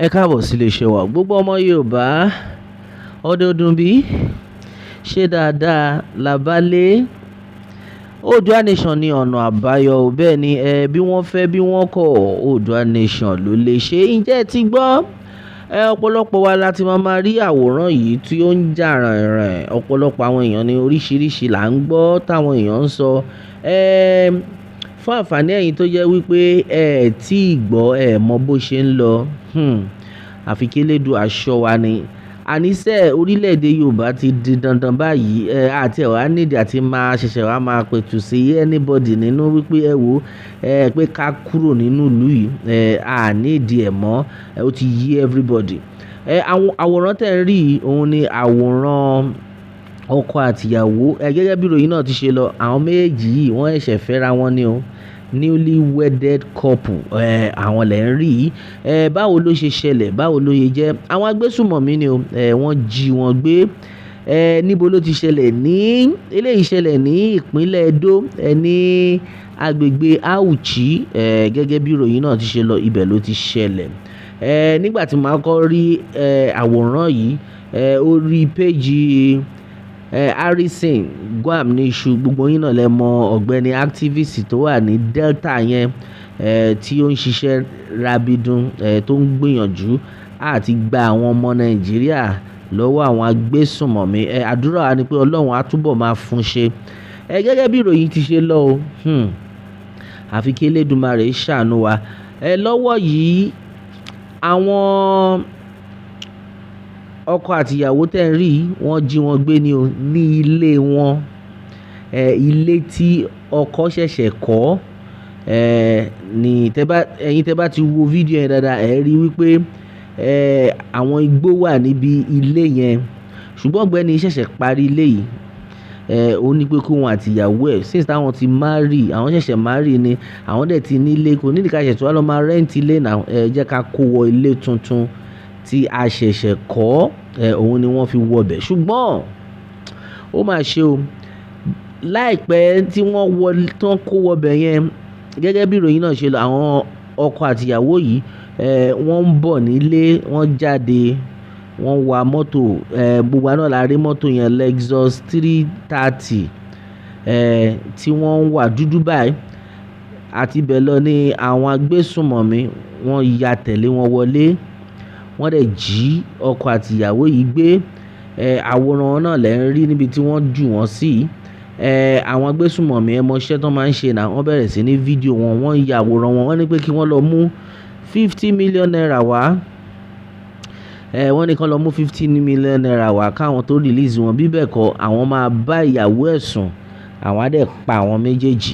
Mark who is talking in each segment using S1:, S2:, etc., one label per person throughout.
S1: Ẹ káàbọ̀ sí iléeṣẹ́ wa. Gbogbo ọmọ Yorùbá ọdọọdún bí ṣe dáadáa la bá lé. Oòduà Nation ní ọ̀nà àbáyọ. Bẹ́ẹ̀ ni bí wọ́n fẹ́ bí wọ́n kọ̀, Oòduà Nation ló lè ṣe. Ǹjẹ́ ẹ ti gbọ́? Ọ̀pọ̀lọpọ̀ wa láti máa rí àwòrán yìí tí ó ń jà ràìnràìn. Ọ̀pọ̀lọpọ̀ àwọn èèyàn ní oríṣiríṣi là ń gbọ́ táwọn èèyàn ń sọ. Fún àǹfààní ẹ̀yin tó jẹ́ wípé tí gbọ́ mọ bó ṣe ń lọ. Àfi kí Elédùà aṣọ wa ni. Àníṣe orílẹ̀-èdè Yorùbá ti di dandan báyìí. Àti ẹ̀wà nídìí àti máa ṣẹ̀ṣẹ̀ wá máa pẹ̀tù sí anybody nínú wípé ẹ wò pé ká kúrò nínú ìlú yìí. A nídìí ẹ̀ mọ́. Ó ti yí everybody. Àwòrán tẹ̀ ń rí òun ni àwòrán ọkọ àtìyàwó. Gẹ́gẹ́ bí ìròyìn náà ti ṣe lọ, àwọn méjèèjì yìí wọ́n ṣẹ̀ṣẹ̀ fẹ́ra wọn ni o. Newly wedded couple. Àwọn lẹ̀ ń rí. Báwo ló ṣe ṣẹlẹ̀? Báwo ló ṣe jẹ́? Àwọn agbésùnmọ̀mí ni o. Wọ́n jí wọn gbé. Níbo ló ti ṣẹlẹ̀? Eléyìí ṣẹlẹ̀ ní ìpínlẹ̀ Edo, ní agbègbè Auchi. Gẹ́gẹ́ bí ìròyìn náà ti ṣe lọ, ibẹ̀ ló ti ṣẹlẹ̀. Nígbà tí màá kọ́ rí àwòrán yìí, orí péjì Harrison Guam ní iṣu, gbogbo yín náà lẹ mọ ọ̀gbẹ́ni activist tó wà ní Delta yẹn, tí ó ń ṣiṣẹ́ rabidun, tó ń gbìyànjú àti gba àwọn ọmọ Nàìjíríà lọ́wọ́ àwọn agbésùnmọ̀mí. Àdúrà wa ni pé Ọlọ́run á túbọ̀ máa fún ṣe. Gẹ́gẹ́ bí ìròyìn ti ṣe lọ o, àfi kí Elédùmarè ṣàánú wa. Lọ́wọ́ yìí àwọn ọkọ àtìyàwó tẹ̀ ń rí, wọ́n jí wọn gbé ní ilé wọn. Ilé tí ọkọ ṣẹ̀ṣẹ̀ kọ́. Ẹ̀yin tẹ́ bá ti wo fídíò yẹn dáadáa, ẹ rí wípé àwọn igbó wà níbi ilé yẹn. Ṣùgbọ́n ọ̀gbẹ́ni ṣẹ̀ṣẹ̀ parí ilé yìí. Ó ní pé kó wọn àtìyàwó ẹ̀, since táwọn ti marry, àwọn ṣẹ̀ṣẹ̀ marry ni, àwọn dẹ̀ ti nílé, kò nídìí ká ṣẹ̀ṣẹ̀ wá lọ máa rent ilé náà. Jẹ́ ká kó wọ ilé tuntun tí a ṣẹ̀ṣẹ̀ kọ́. Òun ni wọ́n fi wọ bẹ̀. Ṣùgbọ́n ó máa ṣe o. Láìpẹ́ tí wọ́n kó wọ bẹ̀ yẹn, gẹ́gẹ́ bí ìròyìn náà ṣe lọ, àwọn ọkọ àtìyàwó yìí wọ́n ń bọ̀ nílé, wọ́n jáde, wọ́n wa mọ́tò. Gbogbo àná la rí mọ́tò yẹn Lexus 330 tí wọ́n ń wà dúdú báyìí. Àti bẹ̀ lọ ní àwọn agbésùnmọ̀mí wọ́n ya tẹ̀lé wọn wọlé. Wọ́n dẹ̀ jí ọkọ àtìyàwó yìí gbé. Àwòrán náà lẹ̀ ń rí níbi tí wọ́n jù wọ́n sí. Àwọn agbésùnmọ̀mí mọṣẹ́ tó máa ń ṣe náà, wọ́n bẹ̀rẹ̀ sí ní fídíò wọn, wọ́n ya àwòrán wọn. Wọ́n ní pé kí wọ́n lọ mú 50 million naira wá. Wọ́n ní kí wọ́n lọ mú 50 million naira wá káwọn tó release wọn. Bí bẹ́ẹ̀ kọ́, àwọn máa bá ìyàwó ẹ̀ sùn. Àwọn á dẹ̀ pa àwọn méjèèjì.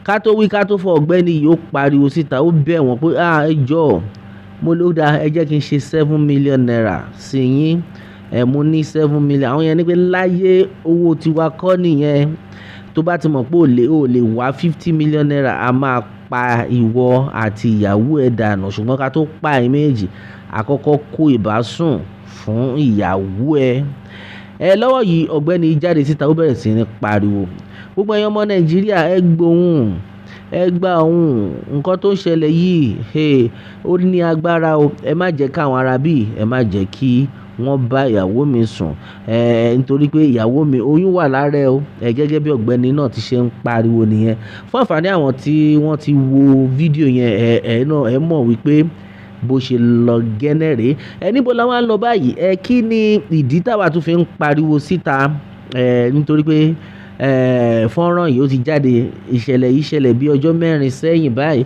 S1: Ká tó wí ká tó fọ, ọ̀gbẹ́ni yìí ó pariwo síta, ó bẹ̀ wọ́n pé ẹ jọ̀ọ́, mo ló dáa, ẹ jẹ́ kí n ṣe 7 million naira sí yín. Mo ní 7 million. Àwọn yẹn ní pé láyé owó tiwa kọ́ nìyẹn. Tó bá ti mọ̀ pé o lè wá 50 million naira, a máa pa ìwọ àti ìyàwó ẹ̀ dànù. Ṣùgbọ́n ká tó pa ẹ̀yin méjì, àkọ́kọ́ kó ìbásùn fún ìyàwó ẹ̀. Lọ́wọ́ yìí ọ̀gbẹ́ni jáde síta, ó bẹ̀rẹ̀ sí ní pariwo. Gbogbo ẹ̀yin ọmọ Nàìjíríà, ẹ gbóhùn, ẹ gbà ohùn. Nǹkan tó ń ṣẹlẹ̀ yìí, ó ní agbára o. Ẹ má jẹ́ káwọn arábí, ẹ má jẹ́ kí wọ́n bá ìyàwó mi sùn. Nítorí pé ìyàwó mi oyún wà lára ẹ̀ o. Gẹ́gẹ́ bí ọ̀gbẹ́ni náà ti ṣe ń pariwo nìyẹn. Fún àǹfààní àwọn tí wọ́n ti wo fídíò yẹn, ẹ mọ̀ wípé bó ṣe lọ gẹ́nẹ́rẹ́. Níbo la wá ń lọ báyìí? Kí ni ìdí táwa tún fi ń pariwo síta? Nítorí pé fọ́nrán yìí ó ti jáde. Ìṣẹ̀lẹ̀ yìí ṣẹlẹ̀ bí ọjọ́ 4 sẹ́yìn báyìí.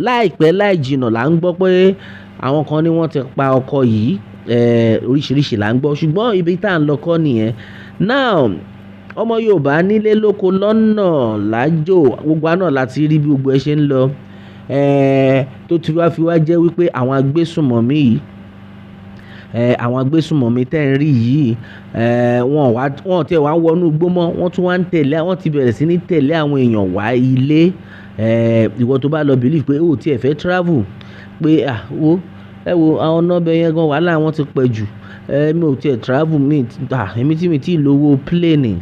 S1: Láìpẹ́ láì jìnnà là ń gbọ́ pé àwọn kan ní wọ́n ti pa ọkọ yìí. Oríṣiríṣi là ń gbọ́. Ṣùgbọ́n ibi tá à ń lọ kọ́ nìyẹn. Now ọmọ Yorùbá nílé lóko lọ́nà lájò, gbogbo àná láti rí bí gbogbo ẹ ṣe ń lọ. Tó ti wá fi wá jẹ́ wípé àwọn agbésùnmọ̀mí yìí, àwọn agbésùnmọ̀mí tẹ́ ń rí yìí, wọ́n tiẹ̀ wá wọnú igbó mọ́. Wọ́n tún wá ń tẹ̀lé, wọ́n ti bẹ̀rẹ̀ sí ní tẹ̀lé àwọn èèyàn wá ilé. Ìwọ tó bá lọ believe pé o tiẹ̀ fẹ́ travel, pé ẹ wo àwọn ọ̀nà ọbẹ̀ yẹn gan wàhálà wọn ti pẹ́ jù. Mi ò tiẹ̀ travel, èmi tí mi ti lówó plane.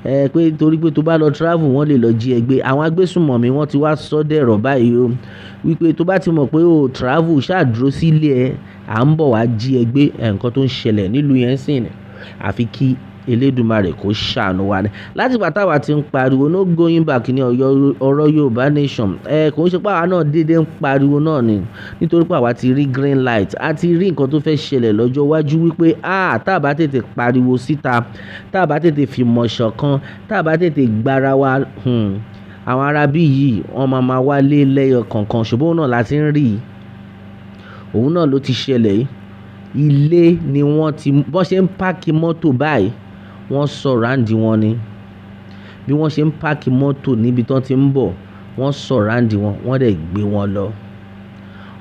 S1: pé torí pé tó bá lọ travel wọ́n lè lọ jí ẹ gbé. Àwọn agbésùnmọ̀mí wọ́n ti wá sọ dẹ̀rọ̀ báyìí o wípé tó bá ti mọ̀ pé o travel ṣáà dúró sílé ẹ à ń bọ̀ wá jí ẹ gbé. Nǹkan tó ń ṣẹlẹ̀ nílùú yẹn sì ni àfi kí Elédùmarè kó ṣàánú wa ni. Láti ìgbà táwa ti ń pariwo no going back ní ọ̀rọ̀ Yorùbá nation, kò ń ṣe pé àwa náà dédé ń pariwo náà ni nítorí pé àwa ti rí green light, a ti rí nǹkan tó fẹ́ ṣẹlẹ̀ lọ́jọ́ iwájú wípé tá a bá tètè pariwo síta, tá a bá tètè fìmọ̀ ṣọ̀kan, tá a bá tètè gbára wa àwọn arábí yìí wọ́n máa wálé lẹ́yọ kọ̀ọ̀kan. Ṣùgbọ́n òun náà la ti ń rí, òun náà ló ti ṣẹlẹ̀. Ilé ni wọ́n ṣe ń páàkì mọ́tò báyìí wọ́n sọ̀ráǹdì wọn ni. Bí wọ́n ṣe ń páàkì mọ́tò níbi tán ti ń bọ̀ wọ́n sọ̀ráǹdì wọn, wọ́n dẹ̀ gbé wọn lọ.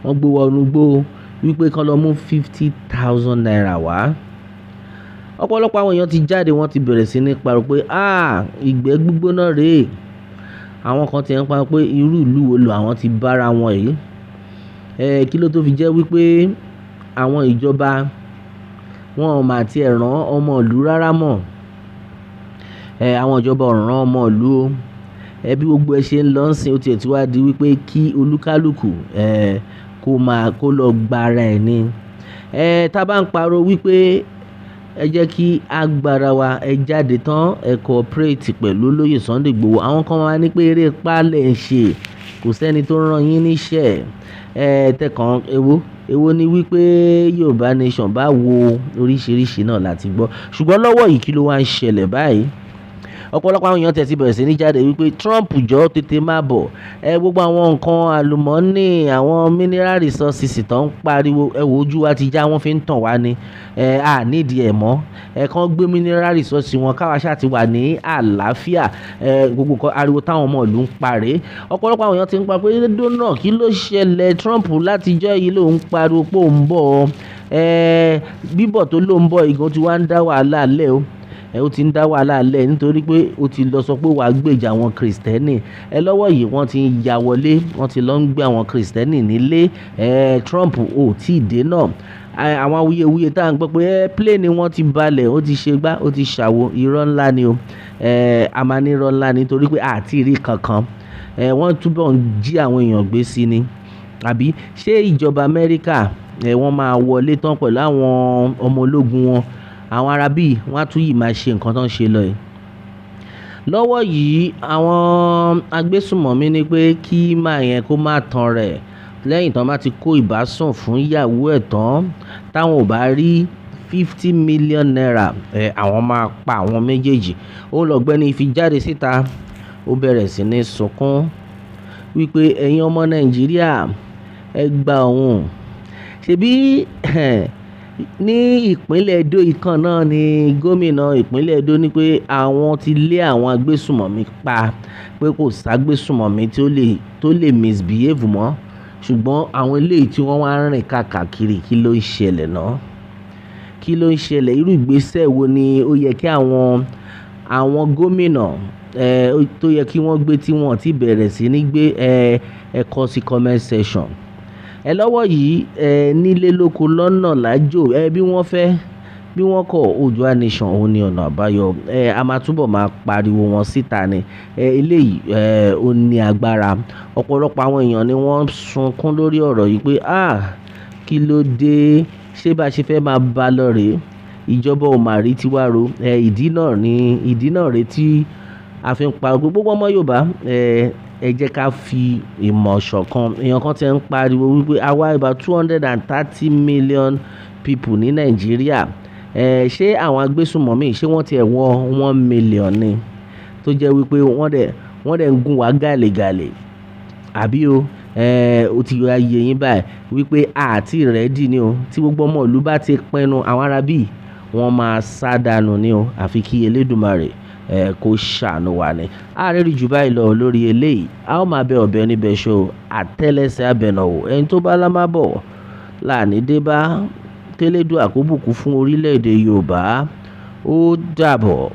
S1: Wọ́n gbé wọn nugbó wípé kán lọ mú 50,000 naira wá. Ọ̀pọ̀lọpọ̀ àwọn èèyàn ti jáde, wọ́n ti bẹ̀rẹ̀ sí ní pariwo pé ìgbẹ́ gbígbóná rèé. Àwọn kan ti ń pariwo pé irú ìlú wo lo àwọn ti bára wọn yìí. Kí ló tó fi jẹ́ wípé àwọn ìjọba wọn ò mà tiẹ̀ rán ọmọ ìlú rárá mọ́. Àwọn ìjọba ò rán ọmọ ìlú o. Bí gbogbo ẹ ṣe ń lọ sìn ó tiẹ̀ ti wá di wípé kí olúkálùkù kó lọ gbára ẹ̀ ni. Tá bá ń pariwo wípé ẹ jẹ́ kí a gbára wa, ẹ jáde tán, ẹ cooperate pẹ̀lú olóyè Sunday Igboho. Àwọn kan máa ní pé eré ipá lẹ̀ ń ṣe, kò sẹ́ni tó rán yín níṣẹ́. Tẹ̀kàn èwo ni wípé Yorùbá nation bá wo oríṣiríṣi náà láti gbọ́. Ṣùgbọ́n lọ́wọ́ yìí kí ló wá ń ṣẹlẹ̀ báyìí? Ọ̀pọ̀lọpọ̀ àwọn èèyàn tẹ̀ ti bẹ̀rẹ̀ sí ní jáde wípé Trump jọ̀ọ́ tètè máa bọ̀. Gbogbo àwọn nǹkan àlùmọ́ọ́nì, àwọn mineral resources tó ń pariwo, wo ojú wa ti já, wọ́n fi ń tàn wá ni. Nídìí ẹ̀ mọ́. Kán gbé mineral resources wọn káwa ṣáà ti wà ní àlàáfíà. Gbogbo nǹkan ariwo táwọn ọmọ ìlú ń parẹ́. Ọ̀pọ̀lọpọ̀ àwọn èèyàn ti ń pa pé dónà kí ló ṣẹlẹ̀ Trump látijọ́ yìí ló ń pariwo pé òun bọ̀. Bíbọ̀ tó ló ń bọ̀ igan tí wá ń dá wàhálà lẹ̀ o. Ó ti ń dá wàhálà lẹ̀ nítorí pé ó ti lọ sọ pé wàá gbèjà àwọn Kristẹni. Lọ́wọ́ yìí wọ́n ti ń ya wọlé, wọ́n ti lọ ń gbé àwọn Kristẹni nílé. Trump ò tí ì dé náà. Àwọn awuyewuye tá à ń gbọ́ pé plane wọn ti balẹ̀, ó ti ṣe gbá, ó ti ṣàwo. Irọ́ ńlá ni o. A máa ní irọ́ ńlá nítorí pé àti rí kankan. Wọ́n túbọ̀ ń jí àwọn èèyàn gbé sí ni. Àbí ṣé ìjọba Amẹ́ríkà wọ́n máa wọlé tán pẹ̀lú àwọn ọmọ ológun wọn? Àwọn arábí wọ́n á tún yìí máa ṣe nǹkan tó ń ṣe lọ yìí. Lọ́wọ́ yìí àwọn agbésùnmọ̀mí ní pé kí máa yẹn kó má tan rẹ̀ lẹ́yìn tán bá ti kó ìbásùn fún ìyàwó ẹ̀ tán. Táwọn ò bá rí 50 million naira, àwọn máa pa àwọn méjèèjì. Ó lọ́gbẹ́ni fi jáde síta, ó bẹ̀rẹ̀ sí ní sunkún wípé ẹ̀yin ọmọ Nàìjíríà ẹ gbà òun. Ṣebí ní ìpínlẹ̀ Edo ìkan náà ni gómìnà ìpínlẹ̀ Edo ní pé àwọn ti lé àwọn agbésùnmọ̀mí pa, pé kò ságbésùnmọ̀mí tó lè misbehave mọ́. Ṣùgbọ́n àwọn eléyìí tí wọ́n wá ń rìn káàkiri, kí ló ń ṣẹlẹ̀ náà? Kí ló ń ṣẹlẹ̀? Irú ìgbésẹ̀ wo ni ó yẹ kí àwọn gómìnà tó yẹ kí wọ́n gbé tí wọ́n ti bẹ̀rẹ̀ sí ní gbé? Ẹ kọ sí comment section. Lọ́wọ́ yìí nílé lóko lọ́nà lájò, bí wọ́n fẹ́ bí wọ́n kọ̀ Oòduà nation òun ni ọ̀nà àbáyọ. A máa túbọ̀ máa pariwo wọn síta ni. Eléyìí ó ní agbára. Ọ̀pọ̀lọpọ̀ àwọn èèyàn ni wọ́n sunkún lórí ọ̀rọ̀ yìí pé kí ló dé? Ṣé bá ṣe fẹ́ máa bá lọ rèé? Ìjọba ò mà rí tiwa ro. Ìdí náà rèé tí a fi ń pariwo gbogbo ọmọ Yorùbá. Ẹ jẹ́ ká fi ìmọ̀ ṣọ̀kan. Èèyàn kan ti ń pariwo wípé àwa about 230 million people ní Nàìjíríà. Ṣé àwọn agbésùnmọ̀mí ṣé wọ́n ti wọ 1 million ni? Tó jẹ́ wípé wọ́n dẹ̀ ń gún wa gàlégàlé. Àbí o? Ó ti yọ ayé yín báyìí wípé àti ready ni o. Tí gbogbo ọmọ ìlú bá ti pinnu, àwọn arábí wọ́n máa sá dànù ni o. Àfi kí Elédùmarè kó ṣàánú wa ni. Rí jù báyìí lọ lórí eléyìí. A ó máa bẹ ọ̀bẹ níbẹ̀ ṣó, àtẹ́lẹsẹ̀ abẹ̀nàwò. Ẹni tó bá lámà bọ̀ láàní dé bá. Kélédùà kó bùkún fún orílẹ̀-èdè Yorùbá. Ó dàbọ̀.